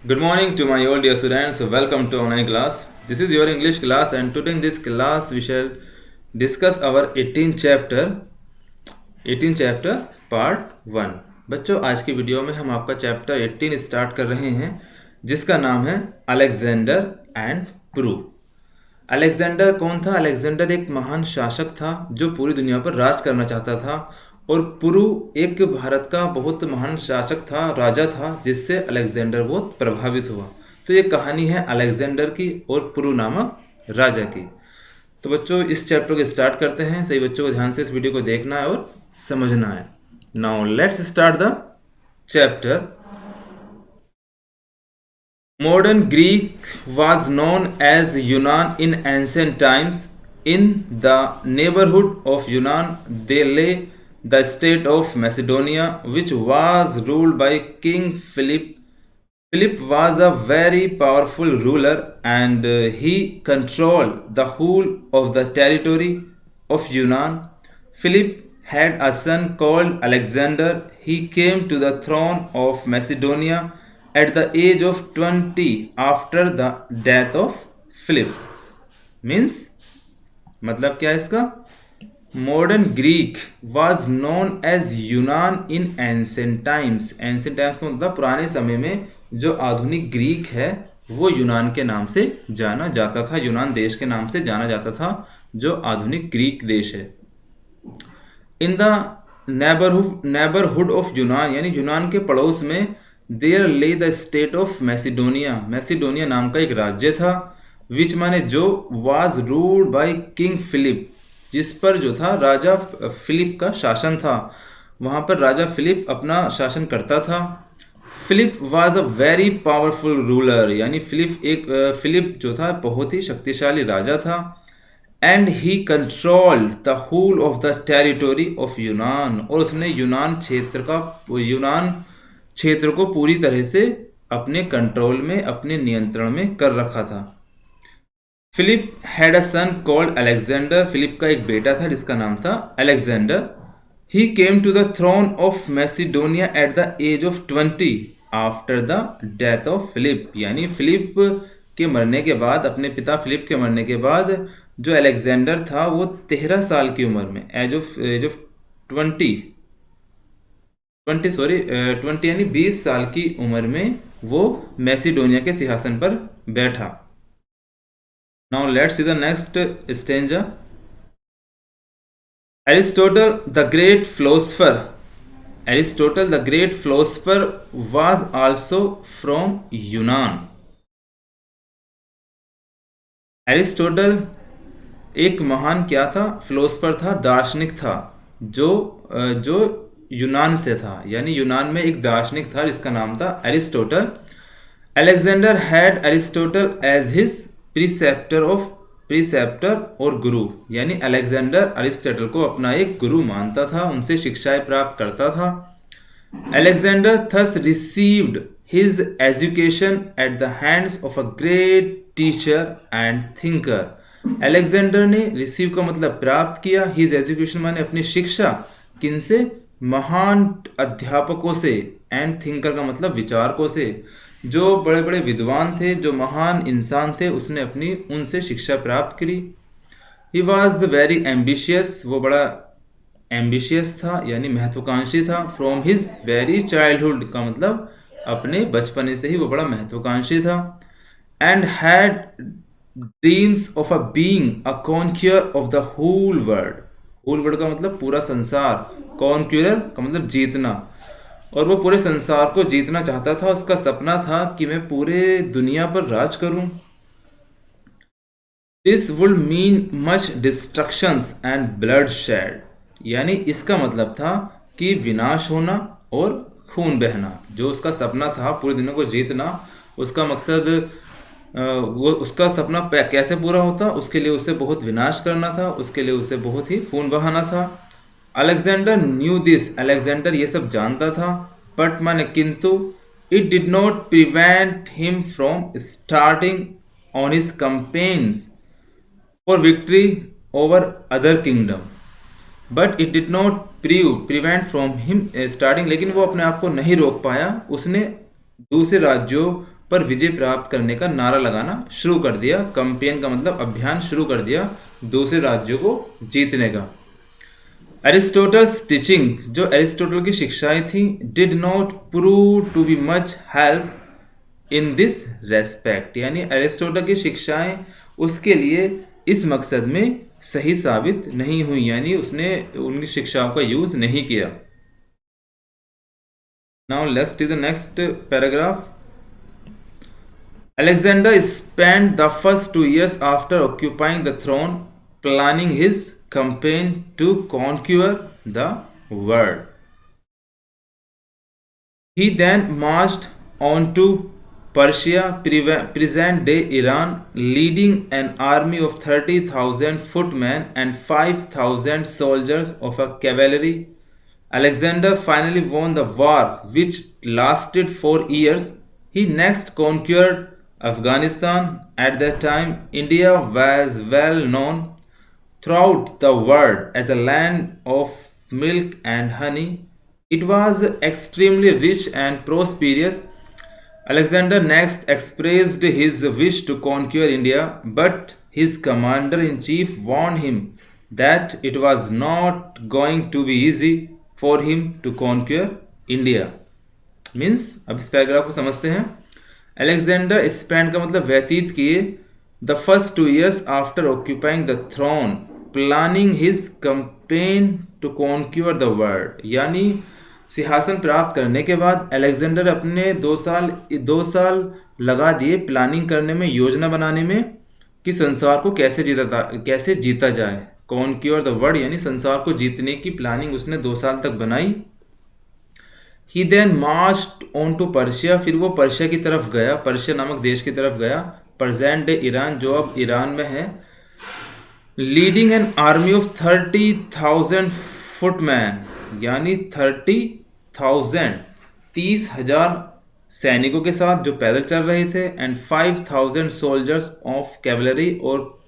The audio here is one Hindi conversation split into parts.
Good morning to my all dear students. Welcome to online class. This is your English class, and today in this class we shall discuss our 18th chapter part 1. बच्चों, आज की वीडियो में हम आपका चैप्टर 18 स्टार्ट कर रहे हैं, जिसका नाम है अलेक्जेंडर एंड प्रू। अलेक्जेंडर कौन था? अलेक्जेंडर एक महान शासक था जो पूरी दुनिया पर राज करना चाहता था, और पुरु एक भारत का बहुत महान शासक था, राजा था, जिससे अलेक्जेंडर बहुत प्रभावित हुआ। तो ये कहानी है अलेक्जेंडर की और पुरु नामक राजा की। तो बच्चों, इस चैप्टर को स्टार्ट करते हैं। सही बच्चों को ध्यान से इस वीडियो को देखना है और समझना है। Now let's start the chapter. Modern Greek was known as Yunnan in ancient times. In the neighborhood of Yunnan, there lay the state of Macedonia, which was ruled by King Philip. Philip was a very powerful ruler, and he controlled the whole of the territory of Yunnan. Philip had a son called Alexander. He came to the throne of Macedonia at the age of 20 after the death of Philip. Means मतलब क्या है इसका? Modern Greek was known as Yunan in ancient times. Ancient times का मतलब पुराने समय में जो आधुनिक ग्रीक है वो यूनान के नाम से जाना जाता था, यूनान देश के नाम से जाना जाता था, जो आधुनिक ग्रीक देश है। इन द नेबरहुड ऑफ यूनान, यानी यूनान के पड़ोस में, there lay the state of Macedonia. Macedonia नाम का एक राज्य था, विच माने जो, was ruled by king Philip, जिस पर जो था राजा फिलिप का शासन था। वहाँ पर राजा फिलिप अपना शासन करता था। Philip was a very powerful ruler, यानी फिलिप जो था बहुत ही शक्तिशाली राजा था। And he controlled the whole of the territory of यूनान, और उसने यूनान क्षेत्र को पूरी तरह से अपने कंट्रोल में, अपने नियंत्रण में कर रखा था। Philip had a son called Alexander. Philip का एक बेटा था जिसका नाम था Alexander. He came to the throne of Macedonia at the age of 20 after the death of Philip, यानी फिलिप के मरने के बाद, अपने पिता फिलिप के मरने के बाद, जो अलेक्जेंडर था वो 13 साल की उम्र में, एज ऑफ 20 यानी 20 साल की उम्र में वो मैसिडोनिया के सिंहासन पर बैठा। Now let's see the next stanza. Aristotle the great philosopher was also from यूनान। एरिस्टोटल एक महान क्या था? फिलोसफर था, दार्शनिक था, जो यूनान से था, यानी यूनान में एक दार्शनिक था जिसका नाम था Aristotle. Alexander had Aristotle as his preceptor और गुरु, यानी अलेक्जेंडर एरिस्टोटल को अपना एक गुरु मानता था, उनसे शिक्षाएं प्राप्त करता था। Alexander thus received his education at the hands of a great teacher and thinker. Alexander ने, रिसीव का मतलब प्राप्त किया, हिज एजुकेशन माने अपनी शिक्षा, किनसे? महान अध्यापकों से, एंड थिंकर का मतलब विचारकों से, जो बड़े बड़े विद्वान थे, जो महान इंसान थे, उसने अपनी उनसे शिक्षा प्राप्त करी। ही वॉज वेरी एम्बिशियस, वो बड़ा एम्बिशियस था, यानी महत्वाकांक्षी था। फ्रॉम हिज वेरी चाइल्डहुड का मतलब अपने बचपने से ही वो बड़ा महत्वाकांक्षी था। And had dreams of a being a conqueror of the whole world. Whole world का मतलब पूरा संसार, कॉन्क्यूअर का मतलब जीतना, और वो पूरे संसार को जीतना चाहता था। उसका सपना था कि मैं पूरे दुनिया पर राज करूं। This would mean much destructions and blood shed, यानी इसका मतलब था कि विनाश होना और खून बहना। जो उसका सपना था पूरी दुनिया को जीतना, उसका मकसद, वो उसका सपना कैसे पूरा होता, उसके लिए उसे बहुत विनाश करना था, उसके लिए उसे बहुत ही खून बहाना था। अलेक्जेंडर न्यू दिस, अलेक्जेंडर ये सब जानता था, बट माने किंतु, it did not prevent him from starting on his campaigns for victory over other kingdom. But it did not prevent from him starting, लेकिन वो अपने आप को नहीं रोक पाया। उसने दूसरे राज्यों पर विजय प्राप्त करने का नारा लगाना शुरू कर दिया। कैंपेन का मतलब अभियान शुरू कर दिया दूसरे राज्यों को जीतने का। एरिस्टोटल्स टीचिंग, जो एरिस्टोटल की शिक्षाएं थी, did not prove to be much help in this respect, यानी एरिस्टोटल की शिक्षाएं उसके लिए इस मकसद में सही साबित नहीं हुई, यानी उसने उनकी शिक्षाओं का यूज नहीं किया। Now let's T the next paragraph. Alexander spent the first 2 years after occupying the throne planning his campaign to conquer the world. He then marched on to Persia, present-day Iran, leading an army of 30,000 footmen and 5,000 soldiers of a cavalry. Alexander finally won the war, which lasted 4 years. He next conquered Afghanistan. At that time, India was well known throughout the world as a land of milk and honey. It was extremely rich and prosperous. Alexander next expressed his wish to conquer India, but his commander-in-chief warned him that it was not going to be easy for him to conquer India. Means अब इस पैराग्राफ को समझते हैं। अलेक्जेंडर स्पेंड का मतलब व्यतीत किए the first 2 years after occupying the throne planning his campaign to conquer the world, यानी सिंहासन प्राप्त करने के बाद अलेक्जेंडर अपने 2 साल लगा दिए प्लानिंग करने में, योजना बनाने में कि संसार को कैसे जीता जाए। कॉन्क्यूर द वर्ल्ड यानी संसार को जीतने की प्लानिंग उसने 2 साल तक बनाई। He then marched on to Persia, फिर वो पर्शिया की तरफ गया, पर्शिया नामक देश की तरफ गया, प्रेजेंट डे ईरान जो अब ईरान में है। Leading an army of 30,000 footman, यानी 30,000 सैनिकों के साथ जो पैदल चल रहे थे, एंड 5,000 सोल्जर्स ऑफ कैवलरी, और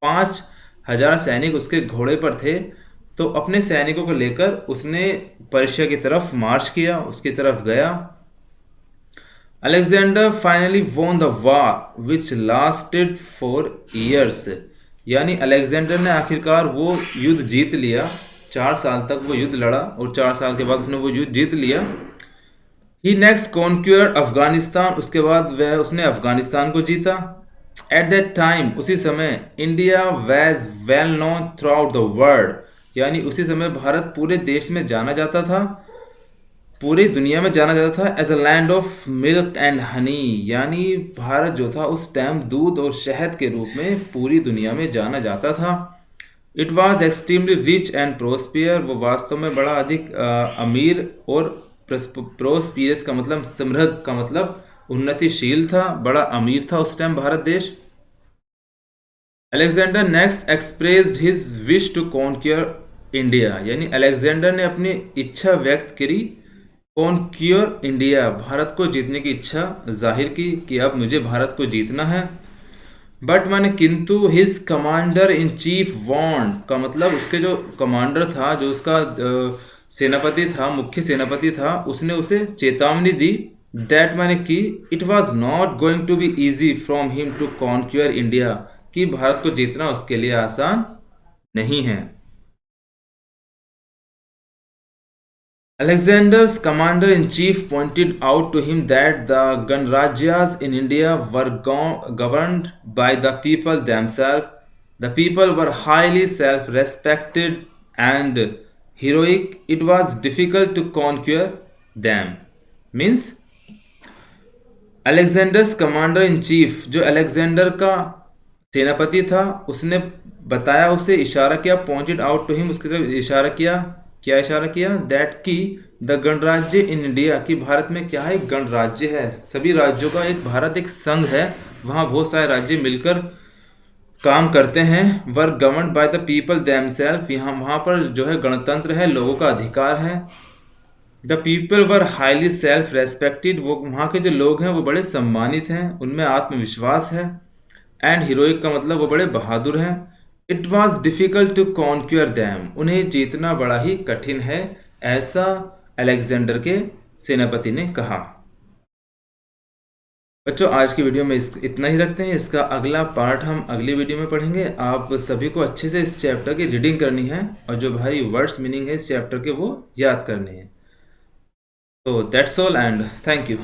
5,000 सैनिक उसके घोड़े पर थे। तो अपने सैनिकों को लेकर उसने पर्शिया की तरफ मार्च किया, उसकी तरफ गया। Alexander finally won the war which lasted 4 years, यानी अलेक्जेंडर ने आखिरकार वो युद्ध जीत लिया। 4 साल तक वो युद्ध लड़ा और 4 साल के बाद उसने वो युद्ध जीत लिया। ही नेक्स्ट कॉन्क्यूअर्ड अफगानिस्तान, उसके बाद उसने अफगानिस्तान को जीता। एट दैट टाइम, उसी समय, India was well known throughout the world, यानी उसी समय भारत पूरे देश में जाना जाता था, पूरी दुनिया में जाना जाता था as a land of milk and honey, यानी भारत जो था उस टाइम दूध और शहद के रूप में पूरी दुनिया में जाना जाता था। It was extremely rich and prosperous, वो वास्तव में बड़ा अधिक अमीर और प्रोस्पियस का मतलब समृद्ध का मतलब उन्नतिशील था, बड़ा अमीर था उस टाइम भारत देश। Alexander next expressed his wish to conquer India, यानी अलेक्जेंडर ने अपनी इच्छा व्यक्त करी, कॉन्क्यूर इंडिया, भारत को जीतने की इच्छा जाहिर की कि अब मुझे भारत को जीतना है। बट माने किंतु his commander in chief warned, का मतलब उसके जो कमांडर था, जो उसका सेनापति था, मुख्य सेनापति था, उसने उसे चेतावनी दी। दैट माने कि it was not going to be easy from him to conquer India, कि भारत को जीतना उसके लिए आसान नहीं है। Alexander's commander-in-chief pointed out to him that the Ganrajyas in India were governed by the people themselves. The people were highly self-respected and heroic. It was difficult to conquer them. Means Alexander's commander-in-chief, जो अलेक्जेंडर का सेनापति था, उसने बताया, उसे इशारा किया, पॉइंटेड आउट टू हिम, उसकी तरफ इशारा किया। क्या इशारा किया? दैट की द गणराज्य इन इंडिया, कि भारत में क्या है, एक गणराज्य है, सभी राज्यों का एक भारत एक संघ है, वहाँ बहुत सारे राज्य मिलकर काम करते हैं। Were governed by the people themselves, यहाँ वहाँ पर जो है गणतंत्र है, लोगों का अधिकार है। The people were highly self respected, वो वहाँ के जो लोग हैं वो बड़े सम्मानित हैं, उनमें आत्मविश्वास है। एंड हीरोइक का मतलब वो बड़े बहादुर हैं। It was difficult to conquer them, उन्हें जीतना बड़ा ही कठिन है, ऐसा अलेक्जेंडर के सेनापति ने कहा। बच्चों आज की वीडियो में इतना ही रखते हैं। इसका अगला पार्ट हम अगली वीडियो में पढ़ेंगे। आप सभी को अच्छे से इस चैप्टर की रीडिंग करनी है और जो भाई वर्ड्स मीनिंग है इस चैप्टर के वो याद करने हैं। तो that's all and thank you.